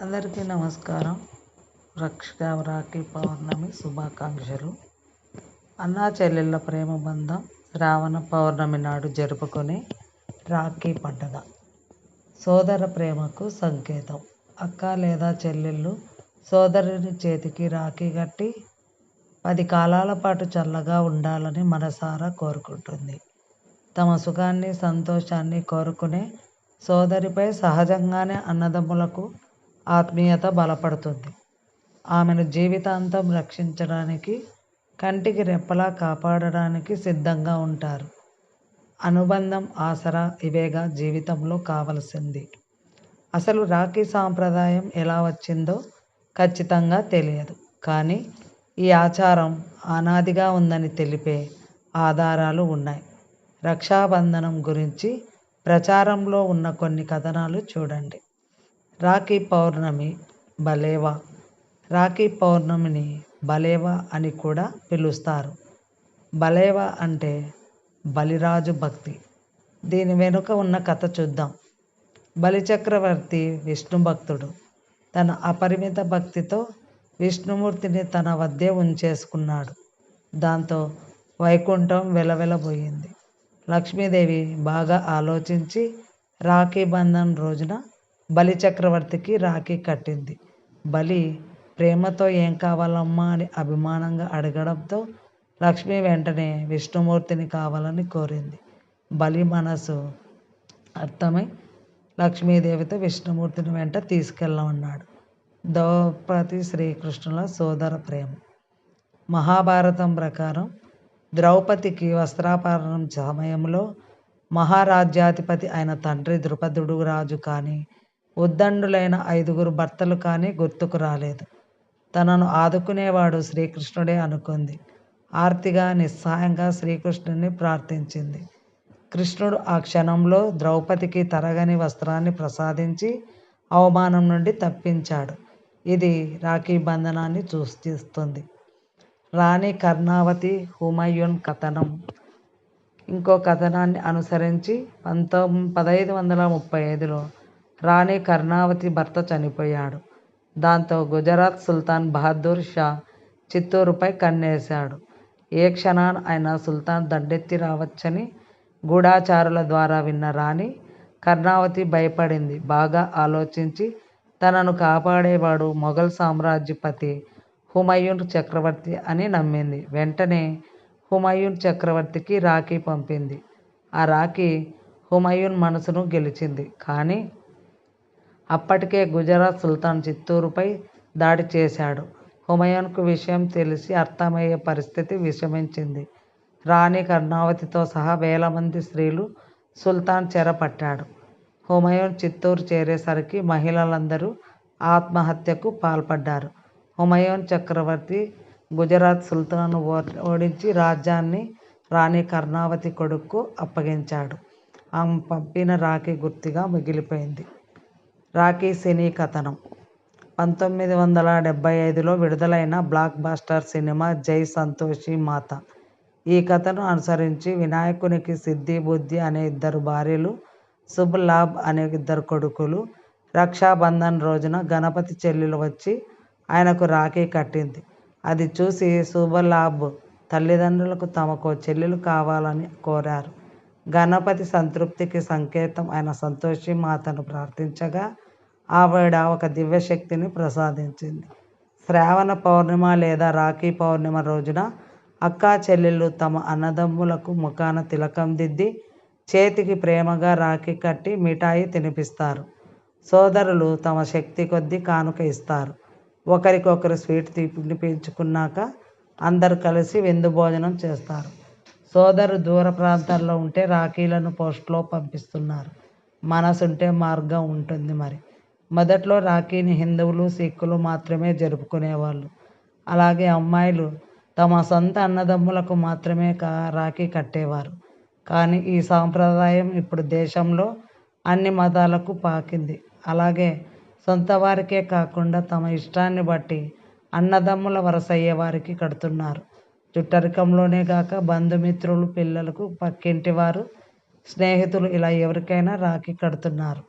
అందరికీ నమస్కారం. రాఖీ పౌర్ణమి శుభాకాంక్షలు. అన్నా చెల్లెళ్ళ ప్రేమ బంధం శ్రావణ పౌర్ణమి నాడు జరుపుకునే రాఖీ పండుగ సోదర ప్రేమకు సంకేతం. అక్క లేదా చెల్లెళ్ళు సోదరుని చేతికి రాఖీ కట్టి 10 కాలాల పాటు చల్లగా ఉండాలని మనసారా కోరుకుంటుంది. తమ సుఖాన్ని సంతోషాన్ని కోరుకునే సోదరిపై సహజంగానే అన్నదమ్ములకు ఆత్మీయత బలపడుతుంది. ఆమెను జీవితాంతం రక్షించడానికి, కంటికి రెప్పలా కాపాడడానికి సిద్ధంగా ఉంటారు. అనుబంధం, ఆసరా ఇవేగా జీవితంలో కావలసింది. అసలు రాఖీ సాంప్రదాయం ఎలా వచ్చిందో ఖచ్చితంగా తెలియదు. కానీ ఈ ఆచారం అనాదిగా ఉందని తెలిపే ఆధారాలు ఉన్నాయి. రక్షాబంధనం గురించి ప్రచారంలో ఉన్న కొన్ని కథనాలు చూడండి. రాఖీ పౌర్ణమి బలేవా. రాఖీ పౌర్ణమిని బలేవా అని కూడా పిలుస్తారు. బలేవా అంటే బలిరాజు భక్తి. దీని వెనుక ఉన్న కథ చూద్దాం. బలిచక్రవర్తి విష్ణు భక్తుడు. తన అపరిమిత భక్తితో విష్ణుమూర్తిని తన వద్దే ఉంచేసుకున్నాడు. దాంతో వైకుంఠం వెలవెలబోయింది. లక్ష్మీదేవి బాగా ఆలోచించి రాఖీ బంధన్ రోజున బలిచక్రవర్తికి రాఖీ కట్టింది. బలి ప్రేమతో ఏం కావాలమ్మా అని అభిమానంగా అడగడంతో లక్ష్మి వెంటనే విష్ణుమూర్తిని కావాలని కోరింది. బలి మనసు అర్థమై లక్ష్మీదేవితో విష్ణుమూర్తిని వెంట తీసుకెళ్ళమన్నాడు. ద్రౌపది శ్రీకృష్ణుల సోదర ప్రేమ. మహాభారతం ప్రకారం ద్రౌపదికి వస్త్రాపహరణం సమయంలో మహారాజ్యాధిపతి అయిన తండ్రి ద్రుపదుడు రాజు కానీ, ఉద్దండులైన 5 భర్తలు కానీ గుర్తుకు రాలేదు. తనను ఆదుకునేవాడు శ్రీకృష్ణుడే అనుకుంది. ఆర్తిగా నిస్సహాయంగా శ్రీకృష్ణుని ప్రార్థించింది. కృష్ణుడు ఆ క్షణంలో ద్రౌపదికి తరగని వస్త్రాన్ని ప్రసాదించి అవమానం నుండి తప్పించాడు. ఇది రాఖీ బంధనాన్ని సూచిస్తుంది. రాణి కర్ణావతి హుమయూన్ కథనం. ఇంకో కథనాన్ని అనుసరించి 1535లో రాణి కర్ణావతి భర్త చనిపోయాడు. దాంతో గుజరాత్ సుల్తాన్ బహదూర్ షా చిత్తూరుపై కన్నేశాడు. ఏ క్షణాన అయినా సుల్తాన్ దండెత్తి రావచ్చని గూఢచారుల ద్వారా విన్న రాణి కర్ణావతి భయపడింది. బాగా ఆలోచించి తనను కాపాడేవాడు మొఘల్ సామ్రాజ్యపతి హుమయూన్ చక్రవర్తి అని నమ్మింది. వెంటనే హుమయూన్ చక్రవర్తికి రాఖీ పంపింది. ఆ రాఖీ హుమయూన్ మనసును గెలిచింది. కానీ అప్పటికే గుజరాత్ సుల్తాన్ చిత్తూరుపై దాడి చేశాడు. హుమయూన్కు విషయం తెలిసి అర్థమయ్యే పరిస్థితి విషమించింది. రాణి కర్ణావతితో సహా వేల మంది స్త్రీలు సుల్తాన్ చెరపట్టాడు. హుమయూన్ చిత్తూరు చేరేసరికి మహిళలందరూ ఆత్మహత్యకు పాల్పడ్డారు. హుమయూన్ చక్రవర్తి గుజరాత్ సుల్తాన్ను ఓడించి రాజ్యాన్ని రాణి కర్ణావతి కొడుకు అప్పగించాడు. ఆమె పంపిన రాఖీ గుర్తుగా మిగిలిపోయింది. రాఖీ సినీ కథనం. 1975లో విడుదలైన బ్లాక్ బస్టర్ సినిమా జై సంతోషి మాత. ఈ కథను అనుసరించి వినాయకునికి సిద్ధి బుద్ధి అనే 2 భార్యలు, శుభ్ లాభ్ అనే 2 కొడుకులు. రక్షాబంధన్ రోజున గణపతి చెల్లెలు వచ్చి ఆయనకు రాఖీ కట్టింది. అది చూసి శుభలాభ్ తల్లిదండ్రులకు తమకు చెల్లెలు కావాలని కోరారు. గణపతి సంతృప్తికి సంకేతం అయిన సంతోషి మాతను ప్రార్థించగా ఆవిడ ఒక దివ్యశక్తిని ప్రసాదించింది. శ్రావణ పౌర్ణిమ లేదా రాఖీ పౌర్ణిమ రోజున అక్కా చెల్లెళ్ళు తమ అన్నదమ్ములకు ముఖాన తిలకం దిద్ది చేతికి ప్రేమగా రాఖీ కట్టి మిఠాయి తినిపిస్తారు. సోదరులు తమ శక్తి కొద్దీ కానుక ఇస్తారు. ఒకరికొకరు స్వీట్ తినిపించుకున్నాక అందరు కలిసి విందు భోజనం చేస్తారు. సోదరు దూర ప్రాంతాల్లో ఉంటే రాఖీలను పోస్ట్లో పంపిస్తున్నారు. మనసుంటే మార్గం ఉంటుంది. మరి మొదట్లో రాఖీని హిందువులు, సిక్కులు మాత్రమే జరుపుకునేవాళ్ళు. అలాగే అమ్మాయిలు తమ సొంత అన్నదమ్ములకు మాత్రమే రాఖీ కట్టేవారు. కానీ ఈ సాంప్రదాయం ఇప్పుడు దేశంలో అన్ని మతాలకు పాకింది. అలాగే సొంత వారికే కాకుండా తమ ఇష్టాన్ని బట్టి అన్నదమ్ముల వరసయ్యే వారికి కడుతున్నారు. చుట్టరికంలోనే కాక బంధుమిత్రులు, పిల్లలకు, పక్కింటి వారు, స్నేహితులు ఇలా ఎవరికైనా రాఖీ కడుతున్నారు.